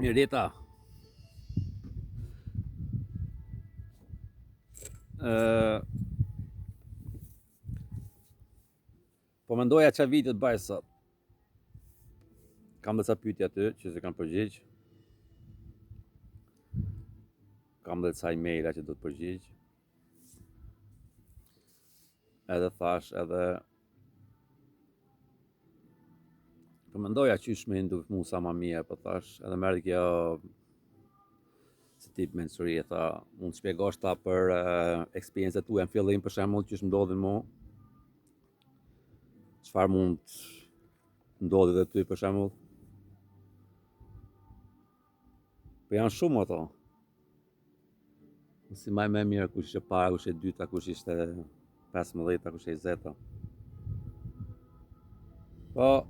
Mirita. Po mendoja çfarë vite të bëj sot. Kam disa pyetje aty që se kam përgjigj. Kam dhe disa emaila që do të përgjigj. Edhe thash edhe po mendoja qysh me ndu mu sa ma mirë, po thash edhe merr kjo si tip mensuri, tha, mund të shpjegosh ta për eksperiencat tuaja në fillim, për shembull, qysh ndodhin mu, çfarë mund ndodhi dhe ty për shembull. Po janë shumë ato. Si maj me mirë kush ishte para, kush ishte dyta, kush ishte 15, kush ishte 20. Po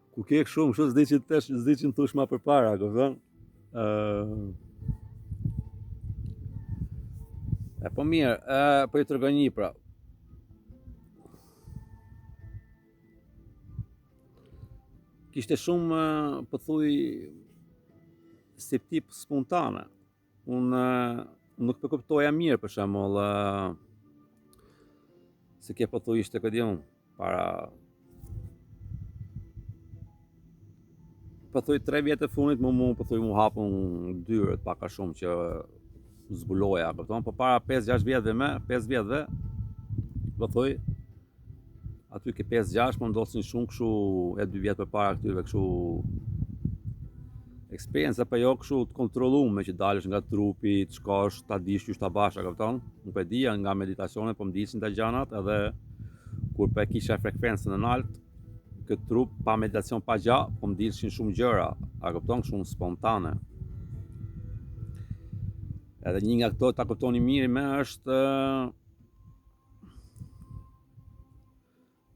ku ke shumë, s'di që në thush ma për para, kupton? Po mirë, po i tregoj një pra. Kishte shumë, po thuj, si tip spontane. Unë nuk po kuptoja mirë, për shembull, se ke po thuj ishte këtë unë, para po thuj 3 vjet e fundit po thuj mu hapun dyrët pak a shumë që zbuloja, kupton, po para 5-6 vjetëve, po thuj aty ke 5-6 më ndodhin shumë kështu e 2 vjet përpara këtyre kështu eksperjenca, po jo kështu të kontrolluar që dalësh nga trupi, të shkosh, ta dish qysh ta bash, kupton? Nuk e dija nga meditacione, po m'dishin ta gjanat, edhe kur po e kisha frekuencën e lartë këtë trup, pa meditacion, pa gja, po m'dishin shumë gjëra, a kupton, shumë spontane. Edhe një nga këto ta kuptoni mirë me është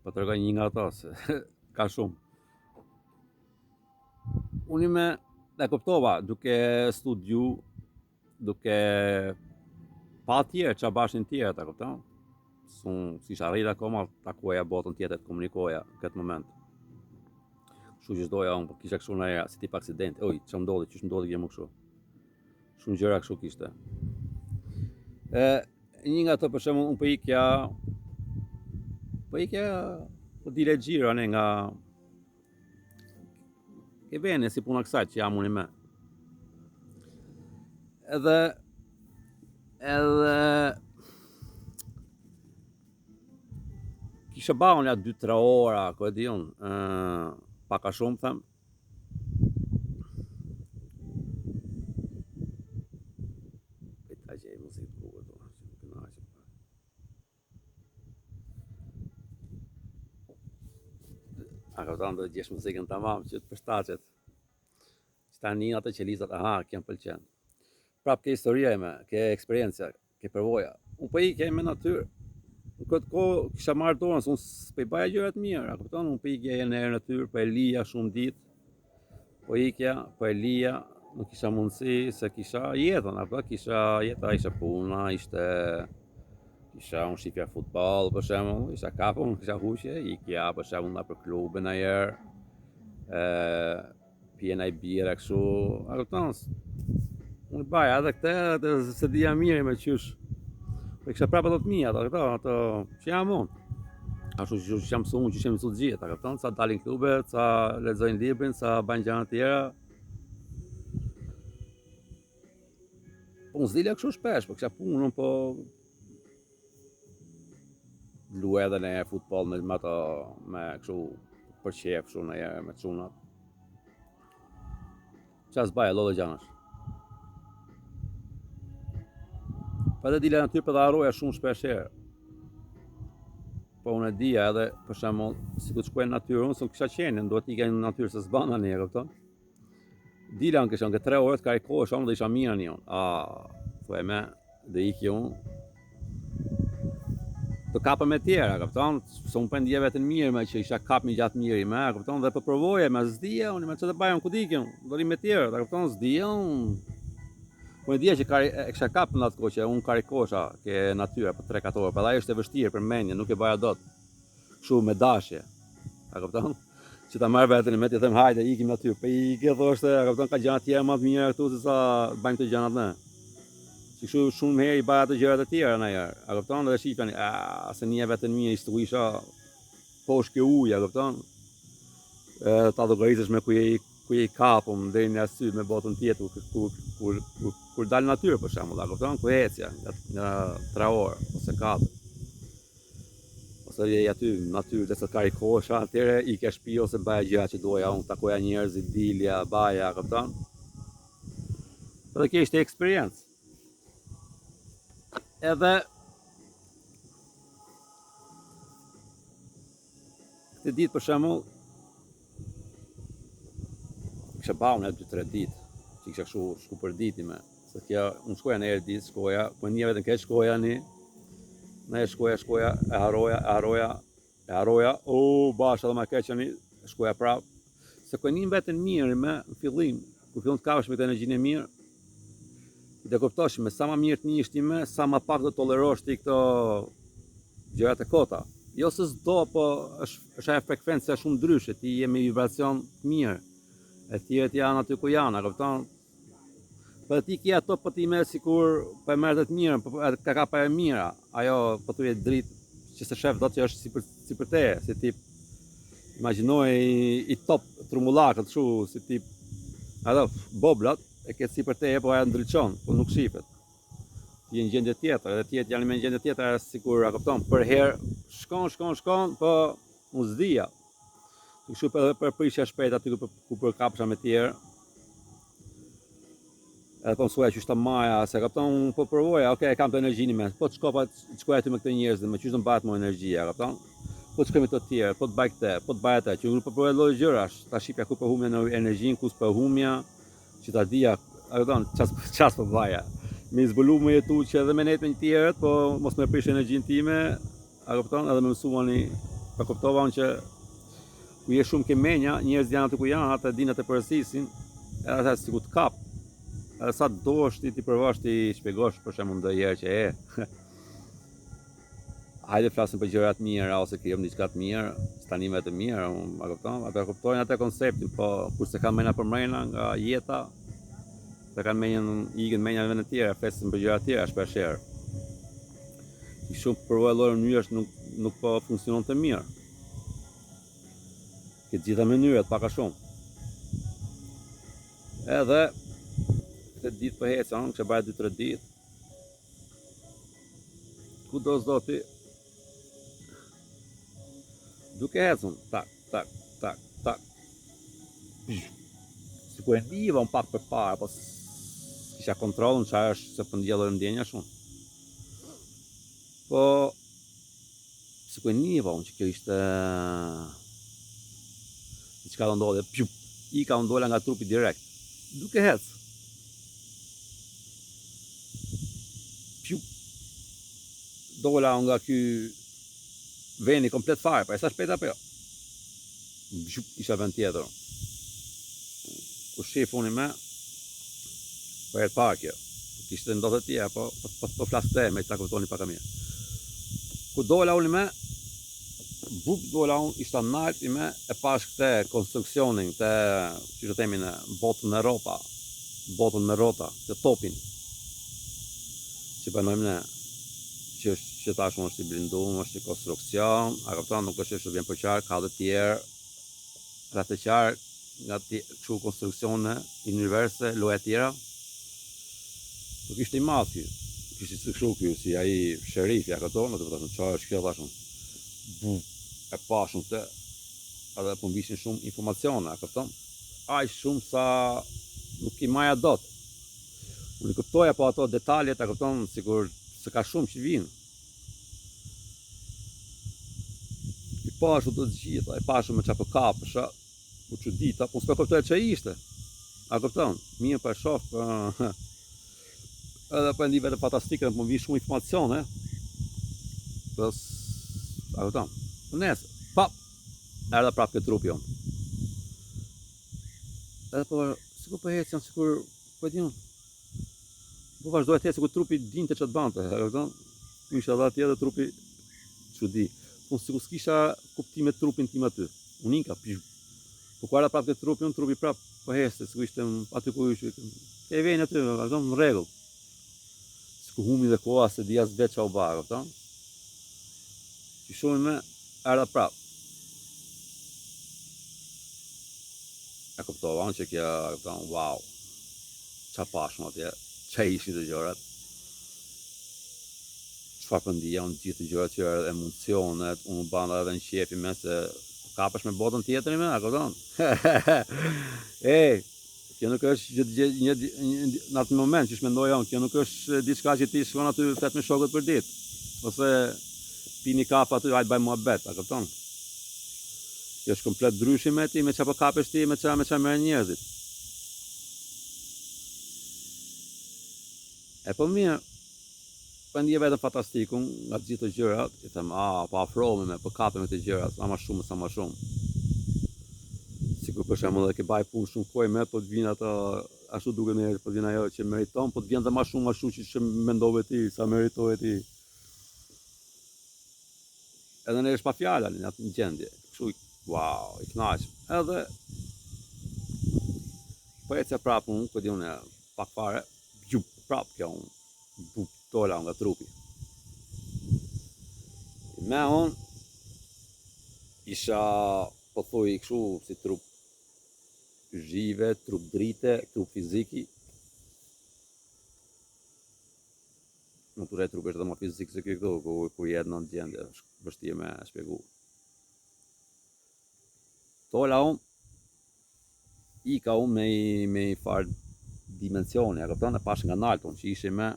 po tregoj një nga ato se ka shumë. Unë me e kuptova duke studiu, duke pa tjerë që bashin tjerë, ta kupton? S'isha arrit akoma takoja botën tjetër të komunikoja në këtë moment. Kështu që s'doja unë, po kisha kështu në si tip aksident. Oj, që ndodhi, qysh ndodhi kjo më kështu. Shumë gjëra kështu kishte. Një nga ato për shembull unë po dile xhiro ne nga e vene si puna kësaj që jam unë me. Edhe kisha bau nga 2-3 ora, ku e di unë, pak a shumë them. Ta gjej muzikë bukur do, a kupton, do të gjesh muzikën tamam që të përshtatjet. Tani ato që lizat, aha, kjo më pëlqen. Prap ke historia ime, ke eksperjenca, ke përvoja. Unë po ikja me natyrë. Në këtë kohë kisha marrë dorën, se unë s'po i baja gjërat mira, kupton? Unë po ikja në natyrë, po e lija shumë ditë. Po ikja, po e lija, nuk kisha mundësi se kisha jetën, apo isha puna, isha unë shifja futbol, për shembull, isha kapun, kisha huqe, ikja për shembull nga për klubin ajer. Pije naj bira kështu, a kupton? Unë baja edhe këtë, se dija mirë me qysh. Po kisha prapë ato të mia, ato që jam unë. Ashtu që jam mësuar, që jam mësuar gjithë, a kupton? Sa dalin klube, sa lexojnë librin, sa bajnë gjëra të tjera. Po unë s'dilja kështu shpesh, po kisha punën, po luaj edhe në futboll me ato me kështu për qef kështu në me çunat. Qa s'baja, lodhe gjanash. Pa edhe dile natyrë për dhe arroja shumë shpesh herë. Po unë e dija edhe, për shembull, si ku të shkuaj në natyrë, unë s'u kisha qenë, do t'ika në natyrë se s'bana një, kupton? Dila unë kisha, në 3 orë të karikohesh, unë dhe isha mirë një unë. Thuaj me, dhe iki unë. Të kapëm me tjera, kupton? Se unë për ndje vetën mirë me që isha kap një gjatë mirë me, kupton? Dhe për provoje me s'dija, unë me që të bajon, ku dikin, do ri me tjera, kupton? S'dija unë. Po e dia që e kisha kap në atë kohë që unë karikosha ke natyra për 3-4 orë, për është e vështirë për mendje, nuk e baja dot. Kështu me dashje. A kupton? Që ta marr veten me të them hajde ikim natyrë, po i thoshte, a kupton, ka gjëra të tjera më të mira këtu se sa bëjmë këto gjërat ne. Që kështu shumë herë i baja të gjërat e tjera në herë. A kupton? Dhe shifani, se një vetën mirë historisha poshtë ke ujë, a kupton? Ta llogaritësh me ku je i kapum deri në sy me botën tjetër kur dal natyrë për shembull, a kupton? Ku ecja nga 3 orë ose 4. Ose je aty në natyrë dhe sa karikosha, atëherë i ke shtëpi ose baja gjëra që doja, unë takoja njerëzit, dilja, baja, a kupton? Edhe kjo ishte eksperiencë. Edhe këtë ditë për shembull kisha bau në 2-3 ditë, që kisha shku për ditë me, se kjo, unë shkoja në herë ditë, shkoja, po një vetën keq shkoja një, ne shkoja, e haroja, bash edhe ma keqja një, shkoja prapë, se ku një vetën mirë me në fillim, ku fillon të kavesh me këtë energjinë e mirë, dhe kuptosh me sa më mirë të njihsh ti me, sa më pak do tolerosh ti këto gjërat e kota. Jo se s'do, po është ajo frekuencia shumë ndryshe, ti je me vibracion të mirë. E tjerët janë aty ku janë, a kupton? Po ti ke ato po ti merr sikur po e merr të mirën, po ka pa e mira. Ajo po thuaj dritë që se shef dot që është si për te, si tip imagjinoj i top trumullakët kështu, si tip ato boblat e ke si për te, po ajo ndriçon, po nuk shifet. Ti je në gjendje tjetër, edhe tjetër janë në gjendje tjetër sikur, a kupton? Për herë shkon, po unë s'dija. Kështu për prishja shpejt aty ku përkapsha me tjerë. Edhe po mësoja që ishte maja, se kapton, po provoja, okay, kam të energjinë me. Po të shkoja aty me këtë njerëz dhe me qysh të mbahet më energjia, kapton? Po të shkoj me të tjerë, po të baj këtë, po të baj atë, që unë po provoj lloj gjërash, ta shipja ku po humja në energjinë, ku s'po humja, që ta dija, kapton, ças po vaja. Me zbulu më jetu që edhe me net me një tjerët, po mos më prish energjinë time, a kupton, edhe më mësuani, pa kuptova unë që ku je shumë ke menja, njerëz janë aty ku janë, ata dinë atë përësisin, edhe ata sikur të kap. Edhe sa dosh ti provosh ti shpjegosh për shembull ndonjë herë që hajde flasim për gjëra të mira ose krijojmë diçka të mirë, stanime të mira, a kupton? Ata kuptojnë atë konceptin, po kurse kanë menja për mrena nga jeta, se kanë menjën, ikën menja në vende të tjera, flesin për gjëra të tjera shpesh herë. Shumë provoj lloj mënyrash nuk po funksionon të mirë. Këtë gjitha mënyrat pak a shumë. Edhe këtë ditë për heca, që baja 2-3 ditë, ku do s'do ti, duke hecun, tak, si ku e ndiva unë pak për para, po kisha kontrolën që ajo është se për ndjellë ndjenja shumë. Po, si ku e ndiva unë që kjo ishte diçka do ndodhe, i ka ndola nga trupi direkt, duke hec. Dola nga ky veni komplet fare, pa e sa shpejt apo jo. Isha vend tjetër. Ku shif unë me, po e parë kjo. Kishte ndodhe tjera, po flas të me ta kuptoni pak a mirë. Ku dola unë me, dola unë ishta nalt i me e pash këte konstruksionin, këte, që të themi në botën e ropa, botën me rota, këtë topin, që bënojmë ne, që tashmë është i blinduar, është i konstruksion, a kupton, nuk është që vjen për qark, ka dhe tjerë, rreth të qark, nga kështu konstruksione, universe, loja tjera. Nuk ishte i madh ky. Kishte kështu ky si ai sherifi, a kupton, do të thonë çfarë është kjo tashmë. E pashun të, edhe po mbishin shumë informacione, a kupton? Aq shumë sa nuk i maja dot. Unë i kuptoja po ato detalet, a kupton, sikur se ka shumë që vinë. I pashu të gjitha, i pashu me qa për kapësha, u që dita, po s'pe kuptoja që ishte. A kupton? Mirë për shof, edhe për ndive të fantastike, më vi shumë informacione, pës, a kupton? Nëse, pap, erdhe prapë këtë trupi jonë. Edhe për, sikur për hecë janë, sikur, për t'jun, Po vazhdoj të ku trupi dinte ç'të bante, e kupton? Isha dha tjetër trupi çudi. Po sikur s'kisha kuptim me trupin tim aty. Unë inka pish. Po kuara prapë te trupi prap po heste, sikur ishte aty ku ishte. E vjen aty, vazhdon në rregull. Sikur humi dhe koha se dia s'vet çau ba, kupton? Që shohim me erdha prap. E kuptova unë që kja, kupton, wow. Qa pashmë atje, qa ishin të gjërat. Çfarë pëndia, unë gjithë të gjërat që edhe emocionet, unë banda edhe në qefi me se kapesh me botën tjetëri me, a kupton? Kjo nuk është në atë moment që shmendoj unë, kjo nuk është diçka që ti shkon aty flet me shokët për ditë. Ose pini kafe aty, hajtë baj muhabet, a kupton? Kjo është komplet ndryshim me ti, me qa po kapesh ti, me qa merr njerëzit. E po mirë, po ndje vetëm fantastikun nga të gjithë të gjërat, i them, po afrohemi me, po kapemi të gjërat, sa më shumë. Sikur për shembull edhe ke baj punë shumë kohë me, po të vinë ata ashtu duke me, po të vinë ajo që meriton, po të vjen dhe më shumë ashtu që mendove ti, sa meritohet ti. Edhe ne është pa fjala në atë gjendje. Kështu, wow, i kënaqem. Edhe po ecja prapë unë, po di unë pak fare, prapë kjo unë, tola nga trupi. Me unë isha, po thuj, kështu si trup zhive, trup drite, trup fiziki. Në të re trup është dhe më fizik se kjo këtu, ku jetë në gjendje, vështirë me shpjegu. Tola unë, ika unë me i farë dimensioni, a kupton, e pash nga naltë unë që ishe me,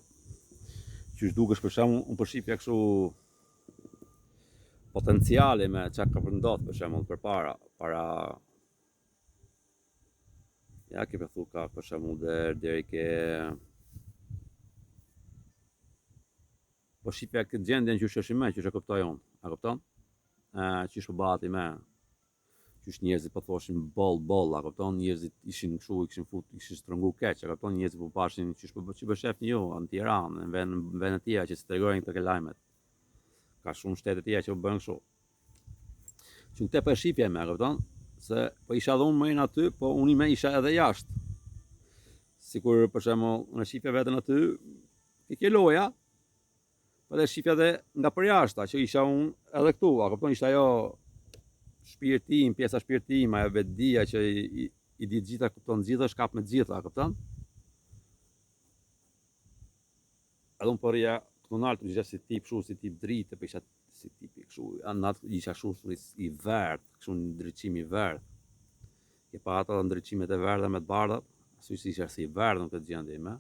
që shdukesh për shembull, unë përshifja kështu potenciale me çka ka ndodhur për shembull përpara, ja ke për thuka për shembull deri ke po shifja këtë gjendjen që është me, që e kuptoj unë, a kupton? Që është bëhati me, që është njerëzit po thoshin boll, a kupton? Njerëzit ishin kështu, ishin strëngu keq, a kupton? Njerëzit po pashin që shefni ju në Tiranë, në vende tjera që se tregojnë këto lajmet. Ka shumë shtete tjera që u bën kështu. Që këtë po e shifja me, a kupton? Se po isha dhe unë mërin aty, po unë me isha edhe jashtë. Sikur për shembull, në shifja veten aty, ke loja, po dhe shifja dhe nga përjashta, që isha unë edhe këtu, a kupton? Ishte ajo shpirtim, pjesa shpirtim, ajo vetdia që i di gjitha, kupton, gjitha shkap me gjitha, kupton? Edhe unë përja këtu naltë, isha si tip drite, për isha si tip kështu, isha kështu i verdh, kështu ndryqim i verdh. Ke pa ata ndryqimet e verdha me të bardhat, asu isha si i verdh në këtë gjendje me.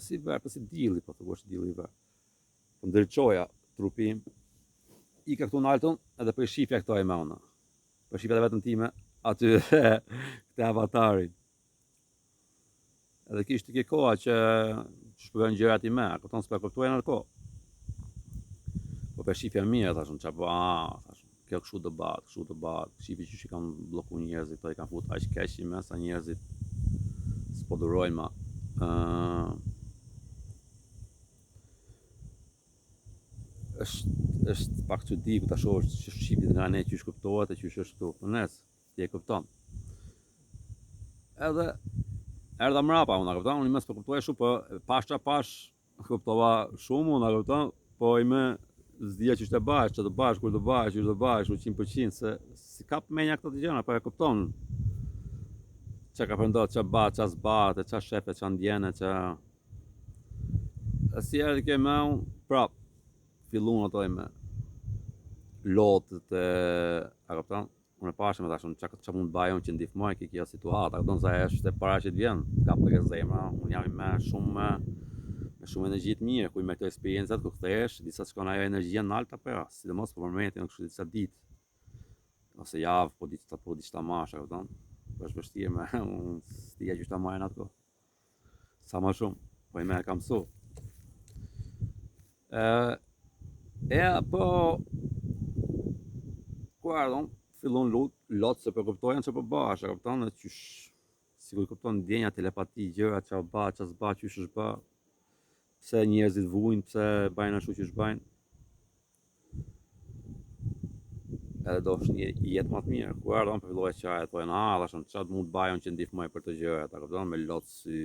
Si verdh, për si dilli, po të është dilli i verdh. Po ndryqoja trupim, ika këtu në altën edhe për shifja këto e me unë. Për shifja dhe vetën time aty këte avatarin. Edhe kishtë ke koha që shpëgën gjërat i me, këton s'pe këptu e në kohë. Po për shifja mirë, thashun, që po, kjo kështu të batë, shifi që i kam bloku njerëzit, këto i kam fut aq keq i me, sa njerëzit s'po durojnë ma. është pak çudi ku ta shohësh që shqipit nga ne që është kuptohet e që është këtu. Në nes, ti e kupton. Edhe erdha mrapa unë, kupton, unë mes po kuptoja shumë, po pash kuptova shumë unë, kupton, po i më zdia që të bash, kur të bash, 100%, se si kap menja këto të gjëra, po e kupton. Çka ka përndodhur, ç'a bëhet, ç'a s'bëhet, ç'a shefet, ç'a ndjenë, ç'a si erdhi kjo me unë, prap fillun ato me lotët e, a kupton? Unë e pashëm e thashun, ç'a mund të bëj unë që ndihmoj kjo situatë, a kupton, sa është e para që të vjen, kap të ke zemra, unë jam me shumë energji të mirë, ku me këto eksperiencat, ku kthehesh, disa shkon ajo energjia në alta, po sidomos për momentin, kështu disa ditë, ose javë, po diçta mash, a kupton? është vështirë me unë stia që ta marrin ato. Sa më shumë, po i me e kam mësu. Po ku ardhëm, fillon lot se po kuptojen që po bash, e kupton, qysh sikur kupton ndjenja, telepati, gjëra, çfarë bë, çfarë s'bë, çysh është bë, pse njerëzit vujnë, pse bajnë ashtu që bajnë. Edhe do është një jetë më të mirë. Kur ardhon për filloj çaj, thonë, thashën, çfarë mund të bajon që ndihmoj për të gjëra, ta kupton, me lot sy.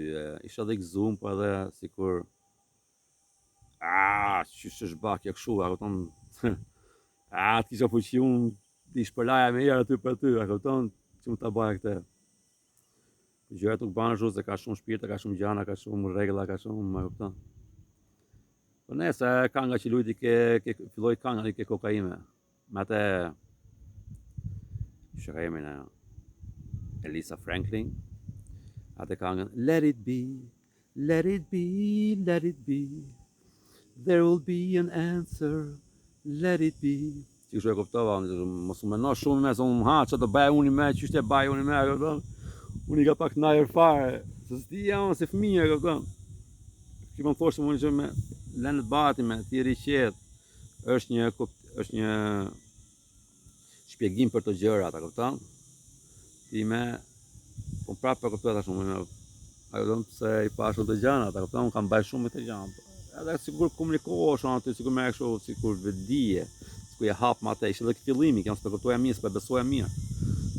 Isha edhe gëzuar, po edhe sikur çysh është bë kjo kështu, ta kupton. Të kisha fuqi unë, ti shpërlaja me herë aty për ty, ta kupton, që mund ta baja këtë. Gjërat nuk banë ashtu se ka shumë shpirtë, ka shumë gjana, ka shumë rregulla, ka shumë, më kupton. Po nëse kanga që lujti filloi kanga ke kokaime. Me atë që ka emrin e Elisa Franklin. Atë kangën Let it be, let it be, let it be. There will be an answer, let it be. Që kështu e kuptova, mos u mendo shumë me se unë që të bëj unë me, çështë e bëj unë me, kupton? Unë i ka pak najer fare, se s'ti jam si fëmijë, kupton? Që më thoshte unë që me lënë bati me ti riqet, është një shpjegim për të gjëra, ta kupton? Ti me po prapë për kuptoj tash unë, ajo pse i pash të gjana, ta kupton? Unë kam bërë shumë të gjana. Edhe sigur komunikohesh aty, sigur më kështu, sikur vedije, sikur e hap më atë, ishte edhe fillimi, kam spektoja mirë, s'po besoja mirë.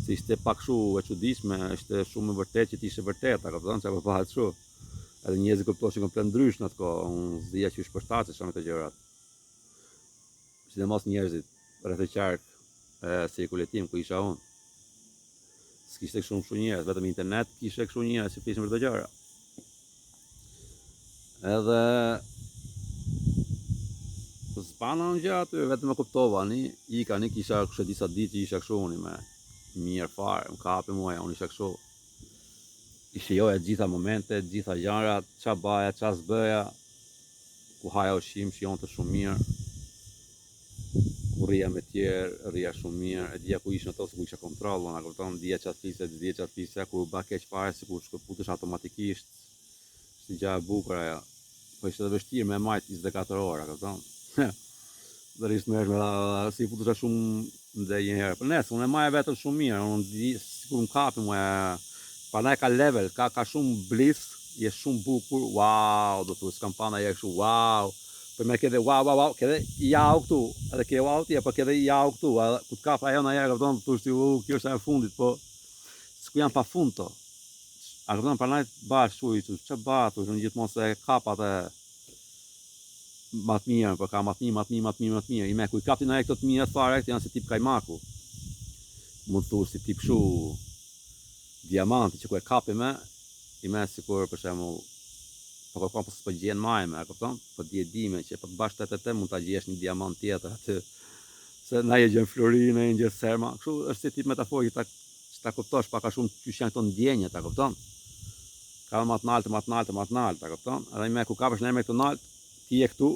Se ishte pak kështu e çuditshme, ishte shumë e vërtetë që ishte vërtet, ta kupton, çfarë po bëhet kështu. Edhe njerëzit kuptoshin komplet ndrysh në atë kohë, unë zdia që shpërshtatesha me të gjërat. Sidomos njerëzit rreth të qark cirkulit tim ku isha unë. S'kishte shumë njerëz, vetëm internet kishte kështu njerëz që flisnin për të gjëra. Edhe s'pana në gjë aty, vetëm e kuptova, ika, kisha kështë disa ditë që isha kështu unë me mirë fare, më kapi muaja, unë isha kështu. I shijoja gjitha momentet, gjitha gjarat, qa baja, qa s'bëja, ku haja ushqim, shijon të shumë mirë, ku rria me tjerë, rria shumë mirë, e dija ku ishë në to, se ku isha kontrol, në kupton, dija qatë flisja, dija qatë flisja, ku ba keq fare, si ku shkëputesh automatikisht, si gja e bukur ajo. Po ishte dhe vështirë me majt 24 ora, kupton. Dhe ishte mërshme, si futesha shumë dhe një herë. Për nesë, unë e maja vetën shumë mirë, unë di, sikur më kapi më Panaj ka level, ka shumë bliss, je shumë bukur, wow, do të s'kam pana je kështu, wow. Për me këthe wow, këthe jau këtu, edhe ke wow tje, po këthe jau këtu, edhe ku t'kap ajo në jere, këpëton, të shti, kjo është e fundit, po, s'ku janë pa fund to. A këpëton, panaj bashkë shu, që batu, në gjithmonë se kap atë matë mirë, po ka matë mirë, i me, ku i kapti në e këto të mirë fare, këtë janë si tip kajmaku. Mund të thush si tip shu, diamanti që ku e kapi me, i me sikur për shembull po kërkon po s'po gjen majme, e kupton? Po dime që po të bash të mund ta gjesh një diamant tjetër aty. Se na e gjen florinë, e gjen serma, kështu është si tip metaforik që ta kuptosh pak a shumë çysh janë këto ndjenjë, ta kupton? Ka më të naltë, ta kupton? Edhe me ku kapesh me këto nalt, ti je këtu,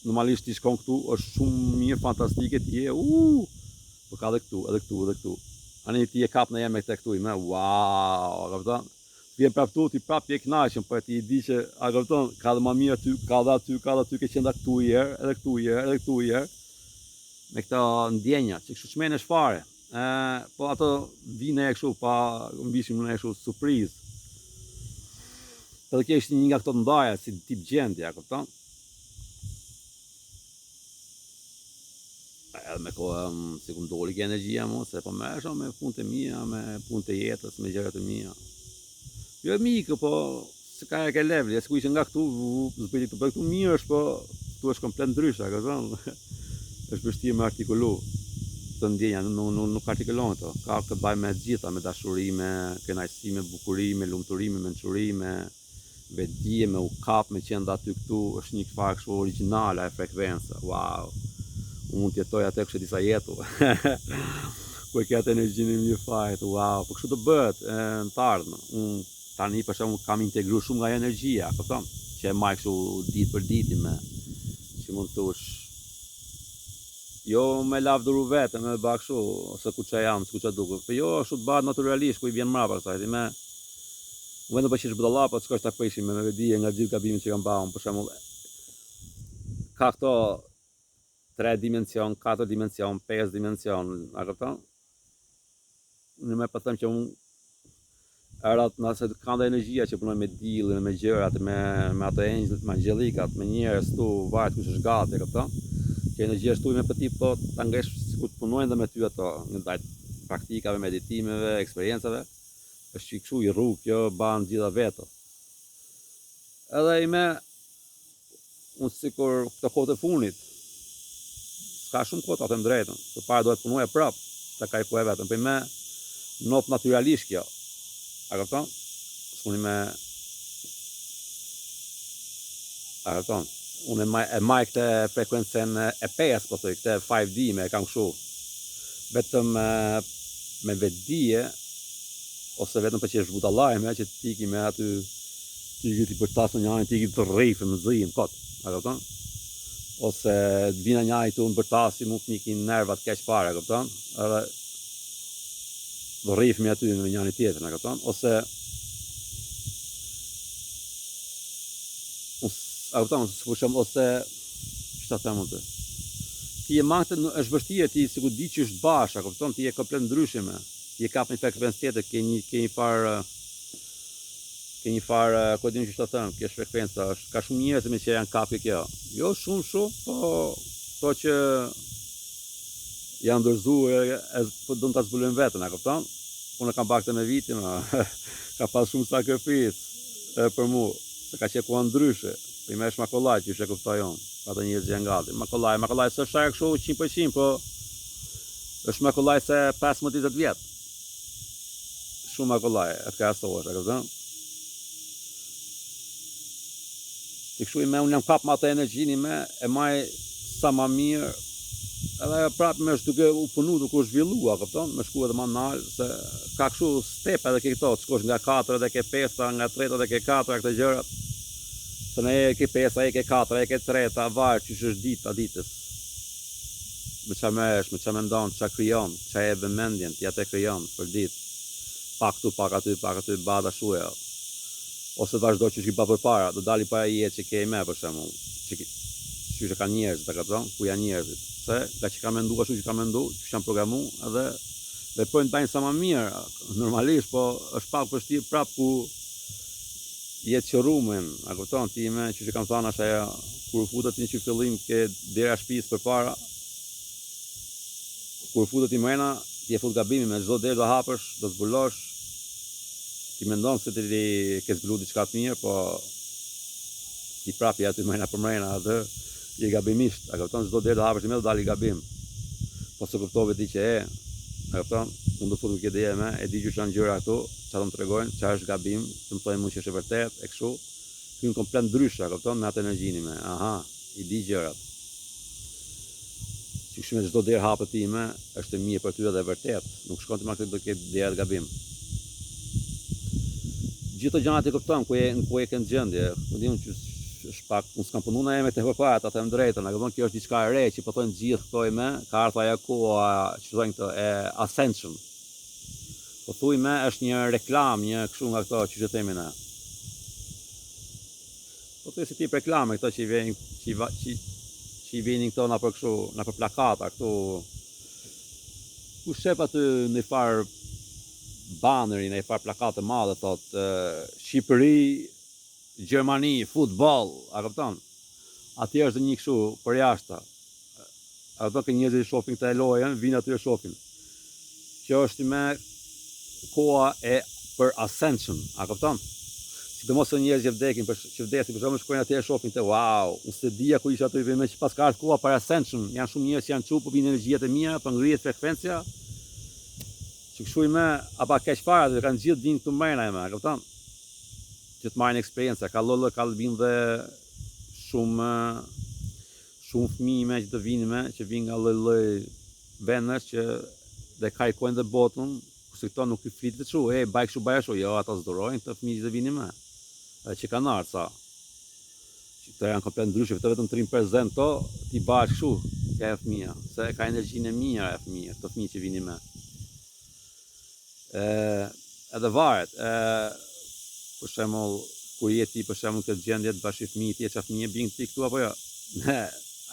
normalisht ti shkon këtu, është shumë mirë, fantastike, ti je, po ka edhe këtu. Ani ti e kap në jemë me këte këtu i me, wow, a këpëton? Vjen prap tu, ti prap je knaqën, për ti i di që, a këpëton, ka dhe ma mirë aty, ka dhe aty, ke qenda këtu i herë, edhe këtu i herë, me këta ndjenja, që kështu shmenesh fare. Po ato vine e kështu, pa mbishim në e kështu surprizë. Edhe kjo ishte një nga këto të ndaja, si tip gjendje, a këpëton? Edhe me kohë, si ku ndoli ke energjia mu, se po me esho me punë të mija, me punë të jetës, me gjërat të mija. Jo e mikë, po se ka e ke leveli, e s'ku ishe nga këtu, zbëjti këtu, për këtu mirë është, po këtu është komplet ndrysha, këzën, është vështirë me artikulu, të ndjenja, nuk artikulon këto, ka këtë baj me gjitha, me dashuri, me kënaqësi, me bukuri, me lumturi, me mençuri, me vetdije, me u kap, me qenda aty këtu, është një farë kështu origjinale e frekuenca, wow. Mund të jetoj atë kështë disa jetu, ku e këtë energjinë një fajt, wow, po kështu të bëhet në të ardhme. Unë tani për shembull kam integruar shumë nga energjia, kupton? Që e maj kështu ditë për ditë me, që mund të thush, jo me lavdëru vete, me bë kështu, ose ku që jam, ku që duket, po jo ashtu të bëhet naturalisht, ku i vjen mrapa kësaj, me unë vetëm përshish budalla, po të shkosh ta prishim me vedije nga gjithë gabimet që kam bën, për shembull, ka këto 3 dimension, 4 dimension, 5 dimension, a këpëton? Në me pëthëm që unë erat nëse kanë dhe energjia që punojnë me diellin, me gjërat, me ato me angjelikat, me njerëz tu, varet kush është gati, e kupton? Që energjia shtu me petit po ta ngresh sikur të punojnë dhe me ty ato, në ndaj praktikave, meditimeve, eksperiencave. Është që kështu i rrugë, kjo ban gjitha vetë. Edhe i me, unë sikur këto kohët e funit, s'ka shumë kohë të them drejtën, për para do të punoja prap, ta kajkoj vetëm, për me nop naturalisht kjo. A kupton? S'uni me... A kupton? Unë e maj këtë frekuencen e 5, po thoj, këtë 5D me kam kështu. Vetëm me vetdije, ose vetëm për që është budallajme, që tiki me aty, tiki ti për tasë në njani, tiki të rejfë më zhijim, kot. A kupton? Ose të vina njani të unë për tasë, mu pëmikin nervat keq pare, a kupton? Edhe do rrifmi aty me njani tjetër, a kupton? Ose a kupton, ose ç'ta them unë. Ti e mangët është vështirë, ti sikur di që është bash, a kupton? Ti je komplet ndryshime. Ti e kap një frekuencë tjetër, ke një farë, ku diun që ç'ta them, kjo frekuenca është ka shumë njerëz që janë kapë kjo. Jo shumë, po që janë ndërzuar, po do ta zbulojnë veten, a kupton? Unë kam bakte me vitin, ka pas shumë sakrificë për mua, se ka qenë koha ndryshe. Po i merresh makollaj që e kuptoj unë, ata njerëz që janë gati. Makollaj s'është ajo kështu 100%, po është makollaj se 15-20 vjet. Shumë makollaj, atë krahasohesh, e kupton? Ti kështu unë jam kap me atë energjinë e maj sa më mirë. Edhe prapë me është duke u punu, duke u zhvillua, kupton? Me shku edhe më nalë, se ka kështu step edhe ke këto, të shkosh nga 4 dhe ke 5, nga 3 dhe ke 4, këto gjërat. Se ne e ke 5, e ke 4, e ke 3, varë që është dita ditës. Me qa meresh, me qa mendon, qa kryon, qa e vëmendjen, tja te kryon për ditë. Pak tu, pak aty, bada shuja. Ose vazhdo që shki pa për para, do dali para jetë që ke i me, për shemull. Që ka njerëzit, ta kupton, ku janë njerëzit. Se nga që ka mendu ashtu që ka mendu, që janë programu, edhe veprojnë tajnë sa më mirë, normalisht, po është pak vështirë prap ku jetë qërumen, a kupton, ti me që kam thënë është ajo, kur futet një që fillim ke dera shtëpisë përpara, kur futet i mrena, ti e fut gabimin me çdo derë do hapësh, do zbulosh, ti mendon se ti ke zbulu diçka të mirë, po ti prap je aty mrena për mrena atë. Je gabimisht, a kupton, çdo derë do hapësh me do dali gabim. Po se kuptove ti që a kupton, unë do futu këtë ide e di që janë gjëra këtu, çfarë më tregojnë, çfarë është gabim, të më thonë mua që është e vërtet, e kështu. Hyn komplet ndryshe, a kupton, me atë energjinë me. Aha, i di gjërat. Sikur me çdo derë hapet time, është e mirë për ty edhe e vërtet, nuk shkon ti më këtë do ketë derë gabim. Gjithë gjërat e kupton ku e ke në gjendje, ku diun që është pak, unë s'kam punu në emet e përpara, ta them drejtën, a këpon kjo është diçka e re, që po thonë gjithë këtoj me, ka ardhur ajo koha, që thonë këto, e Ascension. Po thuj me, është një reklam, një kështu nga këto, që themi ne. Po thuj si tip reklame, këto që i vinin këto na për kështu, na për plakata, këtu, ku shep aty në farë baneri, në farë plakate madhe, thotë, Shqipëri, Gjermani, futbol, a kupton? Atje është një kështu për jashta. A kupton që njerëzit shohin këtë lojën, vinë aty e shohin. Kjo është me koha e për Ascension, a kupton? Sidomos njerëz që vdesin, për shembull shkojnë atje e shohin te wow, unë se dia ku isha aty me që pas ka koha për Ascension, janë shumë njerëz që janë çup, po vinë energjiat e mira, po ngrihet frekuencia. Që kështu me apo keq para, kanë gjithë vinë këtu mrena e a kupton? Që të marrin eksperiencë, ka vinë dhe shumë fëmijë që të vinë që vinë nga lloj vendesh që dhe kajkojnë dhe botën, kurse këto nuk i flitet kështu, baj kështu baj ashtu, jo, ata zdorojnë të fëmijë që të vinë me. Edhe që kanë ardhur sa. Që këto janë komplet ndryshe, vetëm 3% to ti bash kështu, ka fëmia, se ka energjinë e mirë e fëmijë, të fëmijë që vinë me. Edhe varet, për shembull, kur je ti për shembull këtë gjendje të bash fëmijë ti, çfarë fëmijë bin ti këtu apo jo?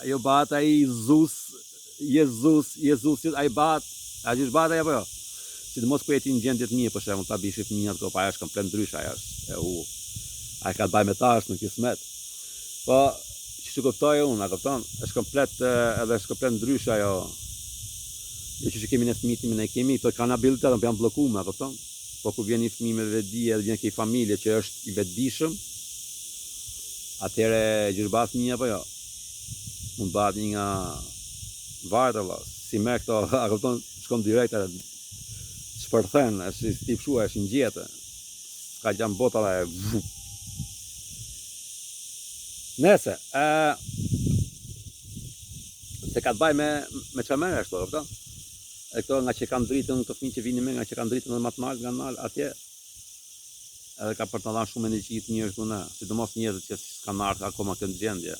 Ajo bat ai Jezus, ai bat, a gjithë bat ai apo jo? sidomos kur jeti në gjendje të mia për shembull, ta bishi fëmijët ko pa ajo është komplet ndryshe, ajo është e u. Ai ka të baj me ta është në kismet. Po që kuptoj unë, a kupton? Është komplet edhe është komplet ndryshe ajo. Jo që kemi në fëmijët ne kemi, to kanë abilitet, do janë bllokuar, a kupton? Po kur vjen një fëmijë me vetdi edhe vjen ke familje që është i vetdijshëm, atëre gjyrbas mia apo jo. Mund bëhet një nga varet valla, si me këto, a kupton, shkon direkt atë shpërthen, është si tip shua, është ngjete. Ka gjam bota dhe Nese, se ka të baj me çamere ashtu, kupton? E këto nga që kanë dritën, këto fëmijë që vinin me nga që kanë dritën dhe më të naltë nga nalë atje, edhe ka për të dhënë shumë energji të njerëz këtu, sidomos njerëzit që s'kanë ardhur akoma këtë gjendje.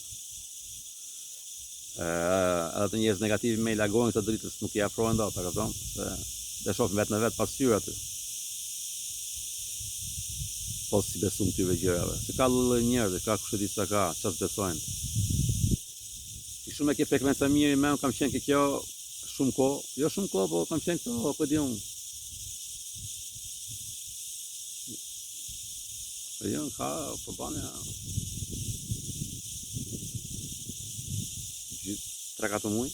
Edhe të njerëz negativ me i lagojnë këtë dritës, nuk i afrojnë dot, e kupton? Se dhe shohin vetë në vetë pas syre aty. Po si besum këtyre gjërave. Se ka lloj njerëz, ka kush e di sa ka, çfarë besojnë. Shumë e ke frekuenca mirë, më kam qenë ke kjo shumë kohë, jo shumë kohë, po kam qenë këto, po di unë. Po jo, ka, po bane, 3-4 muaj,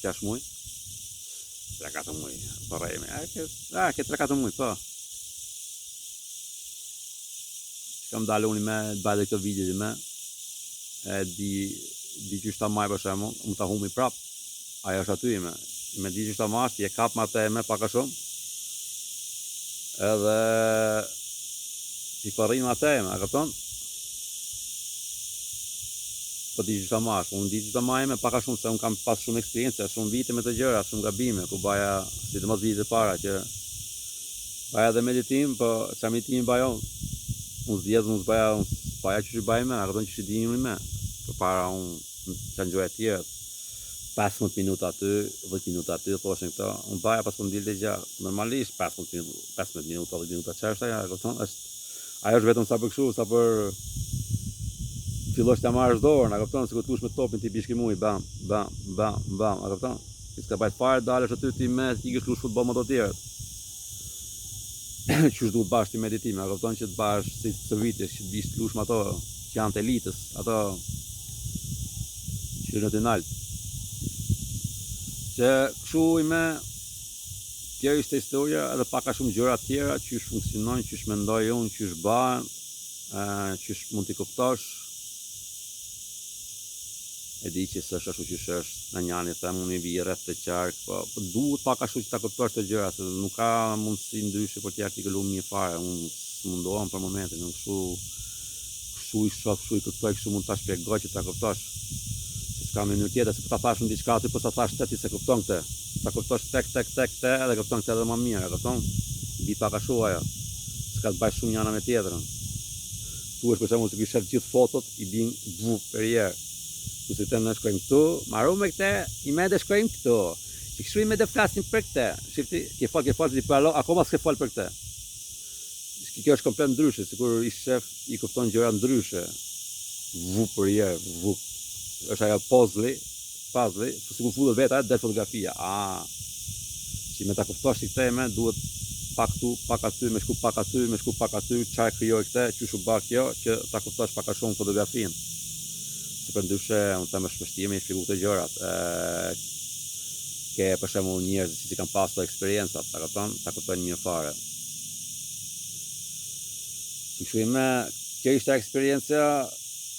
6 muaj, 3-4 muaj, po rejme, ke 3-4 muaj, po. Kam dalë unë me të bëjë këto video me, di që shta maj për shemë, më ta humi prap, ajo është aty ime, me di që shta mash, je kap ma te me paka shumë, edhe i përrin ma te me, a këpton? Po di që shta mash, unë di që shta maj me paka shumë, se unë kam pas shumë eksperiencia, shumë vite me të gjëra, shumë gabime, ku baja, si të mos vite para, që baja dhe meditim, po që meditim bajon, unë zjedhë, unë baja që që baj me, a këton që që di me, për para unë që në gjojë tjerët, 15 minuta aty, 10 minuta aty, thoshin këto, unë baja pas për ndilë dhe gjatë, normalisht 15 minuta, 10 minuta, që është aja, ajo është vetëm sa për këshu, sa për fillosh të marrësh dorën, a këpton, se ku t'ush me topin t'i bishki mui, bam, a këpton, që s'ka bajt fare, dalësh aty ti me, t'i kësh lush futbol më të tjerët. Që është duhet bash t'i meditime, a këpton që t'bash si sërvitis, që t'bish t'lush me ato, që janë të elitës, ato që në të naltë. Që këshu i me, kjo ishte historia, edhe paka shumë gjëra tjera, që është funksionojnë, që është mendoj unë, që është banë, që është mund t'i kuptosh. E di që s'është ashtu që është në njani, them unë i vi rreth të qark, po duhet pak ashtu që ta kuptosh të gjëra, se nuk ka mundësi ndryshe për t'i artikulu një fare, unë s'mundohem për momentin, unë kështu i shoh, kështu i kuptoj, kështu mund t'a shpjegoj që ta kuptosh. Se s'ka mënyrë tjetër, se po ta thash në diçka aty, po ta thash te ti se kupton këtë. Ta kuptosh tek te, edhe kupton këtë edhe më mirë, e kupton? Bi pak ashtu ajo. S'ka të bëj shumë njëra me tjetrën. Tu është për shembull të kishe gjithë fotot i bin për herë. Kurse të ne shkojmë këtu, marru me këtë, i me dhe shkojmë këtu. Që kështu i me dhe flasim për këtë. Shifti, ke fal, ti parlo, akoma s'ke fal për këtë. Kjo është komplet ndryshe, sikur i shef i kupton gjëra ndryshe. Për herë, është ajo puzzle, sikur futet vetë atë del fotografia. Që me ta kuptosh ti këtë me duhet pak këtu, pak aty, me shku pak aty, çfarë krijoj këtë, çu shu bë kjo, që ta kuptosh pak a shumë fotografinë. Se për ndryshe, unë të më shpështime i shpiku të gjërat. Ke për shembull njerëz që si kanë pas të eksperiencat, ta kuptojnë mirë fare. Kështu me, kjo ishte eksperiencia,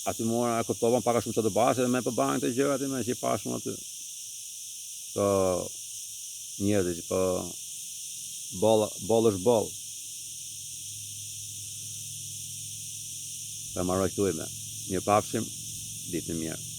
aty mora e kuptova pak a shumë që të bash, edhe me përbajnë të gjërat me që i pashmë aty. Këto njerëz që po bol është bol. Të marroj këtu ime. Mirë pafshim, ditë mirë.